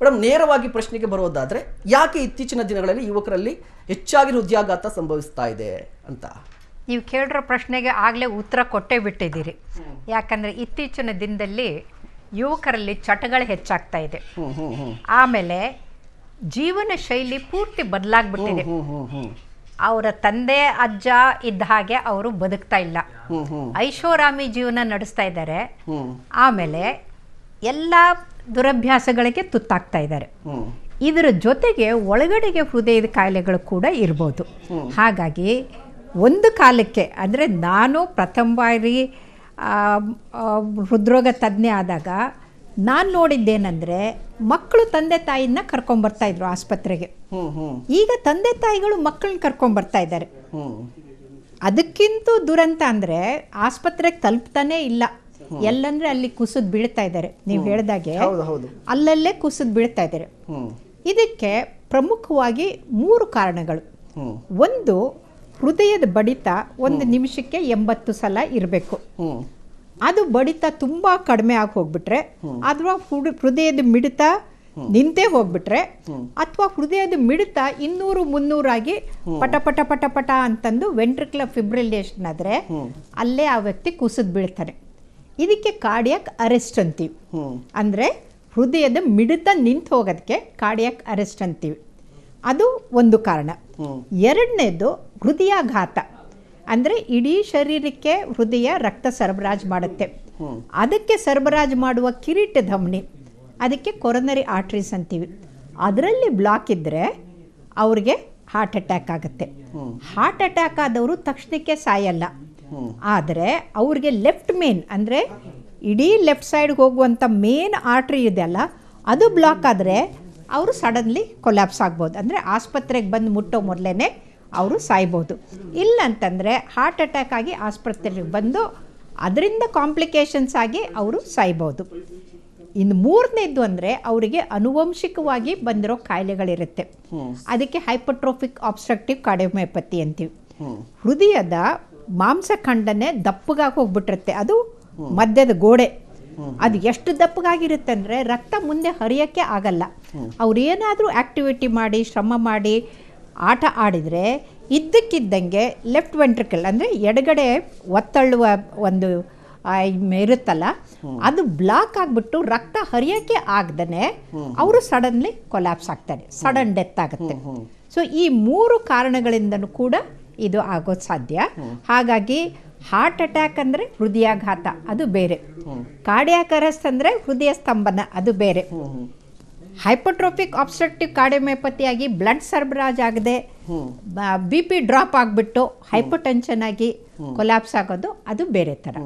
Madam, ನೇರವಾಗಿ ಪ್ರಶ್ನೆಗೆ ಬರೋದಾದ್ರೆ ಯಾಕೆ ಇತ್ತೀಚಿನ ದಿನಗಳಲ್ಲಿ ಯುವಕರಲ್ಲಿ ಹೆಚ್ಚಾಗಿ ಹೃದಯಾಘಾತ ಸಂಭವಿಸ್ತಾ ಇದೆ ಅಂತ? ನೀವು ಕೇಳಿರೋ ಪ್ರಶ್ನೆಗೆ ಆಗಲೇ ಉತ್ತರ ಕೊಟ್ಟೇ ಬಿಟ್ಟಿದ್ದೀರಿ. ಯಾಕಂದರೆ ಇತ್ತೀಚಿನ ದಿನದಲ್ಲಿ ಯುವಕರಲ್ಲಿ ಚಟಗಳು ಹೆಚ್ಚಾಗ್ತಾ ಇದೆ. ಆಮೇಲೆ ಜೀವನ ಶೈಲಿ ಪೂರ್ತಿ ಬದಲಾಗ್ಬಿಟ್ಟಿದೆ. ಅವರ ತಂದೆ ಅಜ್ಜ ಇದ್ದ ಹಾಗೆ ಅವರು ಬದುಕ್ತಾ ಇಲ್ಲ, ಐಷಾರಾಮಿ ಜೀವನ ನಡೆಸ್ತಾ ಇದ್ದಾರೆ. ಆಮೇಲೆ ಎಲ್ಲ ದುರಭ್ಯಾಸಗಳಿಗೆ ತುತ್ತಾಗ್ತಾ ಇದ್ದಾರೆ. ಇದರ ಜೊತೆಗೆ ಒಳಗಡೆಗೆ ಹೃದಯದ ಕಾಯಿಲೆಗಳು ಕೂಡ ಇರ್ಬೋದು. ಹಾಗಾಗಿ ಒಂದು ಕಾಲಕ್ಕೆ ಅಂದರೆ ನಾನು ಪ್ರಥಮ ಬಾರಿ ಹೃದ್ರೋಗ ತಜ್ಞ ಆದಾಗ ನಾನು ನೋಡಿದ್ದೇನೆಂದರೆ ಮಕ್ಕಳು ತಂದೆ ತಾಯಿನ ಕರ್ಕೊಂಬರ್ತಾಯಿದ್ರು ಆಸ್ಪತ್ರೆಗೆ. ಈಗ ತಂದೆ ತಾಯಿಗಳು ಮಕ್ಕಳನ್ನ ಕರ್ಕೊಂಬರ್ತಾ ಇದ್ದಾರೆ. ಅದಕ್ಕಿಂತ ದುರಂತ ಅಂದರೆ ಆಸ್ಪತ್ರೆಗೆ ತಲುಪ್ತಾನೇ ಇಲ್ಲ, ಎಲ್ಲಂದ್ರೆ ಅಲ್ಲಿ ಕುಸಿದು ಬೀಳ್ತಾ ಇದ್ದಾರೆ. ನೀವು ಹೇಳಿದಾಗೆ ಅಲ್ಲಲ್ಲೇ ಕುಸಿದು ಬೀಳ್ತಾ ಇದ್ದಾರೆ. ಇದಕ್ಕೆ ಪ್ರಮುಖವಾಗಿ 3 ಕಾರಣಗಳು. ಒಂದು, ಹೃದಯದ ಬಡಿತ ಒಂದು ನಿಮಿಷಕ್ಕೆ 80 ಸಲ ಇರಬೇಕು. ಅದು ಬಡಿತ ತುಂಬ ಕಡಿಮೆ ಆಗಿ ಹೋಗ್ಬಿಟ್ರೆ, ಅಥವಾ ಹೃದಯದ ಮಿಡಿತ ನಿಂತೇ ಹೋಗ್ಬಿಟ್ರೆ, ಅಥವಾ ಹೃದಯದ ಮಿಡಿತ 200-300 ಆಗಿ ಪಟ ಪಟ ಪಟ ಪಟ ಅಂತಂದು ವೆಂಟ್ರಿಕ್ಯುಲರ್ ಫಿಬ್ರಿಲೇಷನ್ ಆದರೆ ಅಲ್ಲೇ ಆ ವ್ಯಕ್ತಿ ಕುಸಿದು ಬೀಳ್ತಾನೆ. ಇದಕ್ಕೆ ಕಾರ್ಡಿಯಾಕ್ ಅರೆಸ್ಟ್ ಅಂತೀವಿ. ಅಂದರೆ ಹೃದಯದ ಮಿಡಿತ ನಿಂತು ಹೋಗೋದಕ್ಕೆ ಕಾರ್ಡಿಯಾಕ್ ಅರೆಸ್ಟ್ ಅಂತೀವಿ. ಅದು ಒಂದು ಕಾರಣ. ಎರಡನೇದು ಹೃದಯಾಘಾತ. ಅಂದರೆ ಇಡೀ ಶರೀರಕ್ಕೆ ಹೃದಯ ರಕ್ತ ಸರಬರಾಜು ಮಾಡುತ್ತೆ. ಅದಕ್ಕೆ ಸರಬರಾಜು ಮಾಡುವ ಕಿರೀಟ ಧಮನಿ, ಅದಕ್ಕೆ ಕೊರೊನರಿ ಆರ್ಟರೀಸ್ ಅಂತೀವಿ. ಅದರಲ್ಲಿ ಬ್ಲಾಕ್ ಇದ್ದರೆ ಅವ್ರಿಗೆ ಹಾರ್ಟ್ ಅಟ್ಯಾಕ್ ಆಗುತ್ತೆ. ಹಾರ್ಟ್ ಅಟ್ಯಾಕ್ ಆದವರು ತಕ್ಷಣಕ್ಕೆ ಸಾಯಲ್ಲ, ಆದರೆ ಅವ್ರಿಗೆ ಲೆಫ್ಟ್ ಮೇನ್ ಅಂದರೆ ಇಡೀ ಲೆಫ್ಟ್ ಸೈಡ್ಗೆ ಹೋಗುವಂಥ ಮೇನ್ ಆರ್ಟ್ರಿ ಇದೆಯಲ್ಲ, ಅದು ಬ್ಲಾಕ್ ಆದರೆ ಅವರು ಸಡನ್ಲಿ ಕೊಲ್ಯಾಪ್ಸ್ ಆಗ್ಬೋದು. ಅಂದರೆ ಆಸ್ಪತ್ರೆಗೆ ಬಂದು ಮುಟ್ಟೋ ಮೊದಲೇ ಅವರು ಸಾಯ್ಬೋದು. ಇಲ್ಲ ಅಂತಂದರೆ ಹಾರ್ಟ್ ಅಟ್ಯಾಕ್ ಆಗಿ ಆಸ್ಪತ್ರೆಗೆ ಬಂದು ಅದರಿಂದ ಕಾಂಪ್ಲಿಕೇಶನ್ಸ್ ಆಗಿ ಅವರು ಸಾಯ್ಬೋದು. ಇನ್ನು 3ನೇದು ಅಂದರೆ ಅವರಿಗೆ ಆನುವಂಶಿಕವಾಗಿ ಬಂದಿರೋ ಕಾಯಿಲೆಗಳಿರುತ್ತೆ. ಅದಕ್ಕೆ ಹೈಪರ್ಟ್ರೋಫಿಕ್ ಆಬ್ಸ್ಟ್ರಕ್ಟಿವ್ ಕಾರ್ಡಿಯೋಮಯೋಪತಿ ಅಂತೀವಿ. ಹೃದಯದ ಮಾಂಸಖಂಡನೆ ದಪ್ಪಗಾಗಿ ಹೋಗ್ಬಿಟ್ಟಿರುತ್ತೆ, ಅದು ಮಧ್ಯದ ಗೋಡೆ. ಅದು ಎಷ್ಟು ದಪ್ಪಗಾಗಿರುತ್ತೆ ಅಂದರೆ ರಕ್ತ ಮುಂದೆ ಹರಿಯೋಕ್ಕೆ ಆಗಲ್ಲ. ಅವ್ರು ಏನಾದರೂ ಆ್ಯಕ್ಟಿವಿಟಿ ಮಾಡಿ ಶ್ರಮ ಮಾಡಿ ಆಟ ಆಡಿದರೆ ಇದ್ದಕ್ಕಿದ್ದಂಗೆ ಲೆಫ್ಟ್ ವೆಂಟ್ರಿಕಲ್ ಅಂದರೆ ಎಡಗಡೆ ಒತ್ತಳ್ಳುವ ಒಂದು ಇರುತ್ತಲ್ಲ, ಅದು ಬ್ಲಾಕ್ ಆಗಿಬಿಟ್ಟು ರಕ್ತ ಹರಿಯೋಕ್ಕೆ ಆಗದೇ ಅವರು ಸಡನ್ಲಿ ಕೊಲ್ಯಾಪ್ಸ್ ಆಗ್ತಾರೆ, ಸಡನ್ ಡೆತ್ ಆಗುತ್ತೆ. ಸೊ ಈ 3 ಕಾರಣಗಳಿಂದನೂ ಕೂಡ ಇದು ಆಗೋದು ಸಾಧ್ಯ. ಹಾಗಾಗಿ ಹಾರ್ಟ್ ಅಟ್ಯಾಕ್ ಅಂದರೆ ಹೃದಯಾಘಾತ, ಅದು ಬೇರೆ. ಕಾರ್ಡಿಯಾಕ್ ಅರೆಸ್ಟ್ ಅಂದರೆ ಹೃದಯ ಸ್ತಂಭನ, ಅದು ಬೇರೆ. ಹೈಪರ್ಟ್ರೋಫಿಕ್ ಆಬ್ಸ್ಟ್ರಕ್ಟಿವ್ ಕಾರ್ಡಿಯೋಮಯೋಪತಿಯಾಗಿ ಬ್ಲಡ್ ಸರಬರಾಜು ಆಗದೆ BP ಡ್ರಾಪ್ ಆಗಿಬಿಟ್ಟು ಹೈಪರ್ ಟೆನ್ಷನ್ ಆಗಿ ಕೊಲ್ಯಾಪ್ಸ್ ಆಗೋದು, ಅದು ಬೇರೆ ಥರ.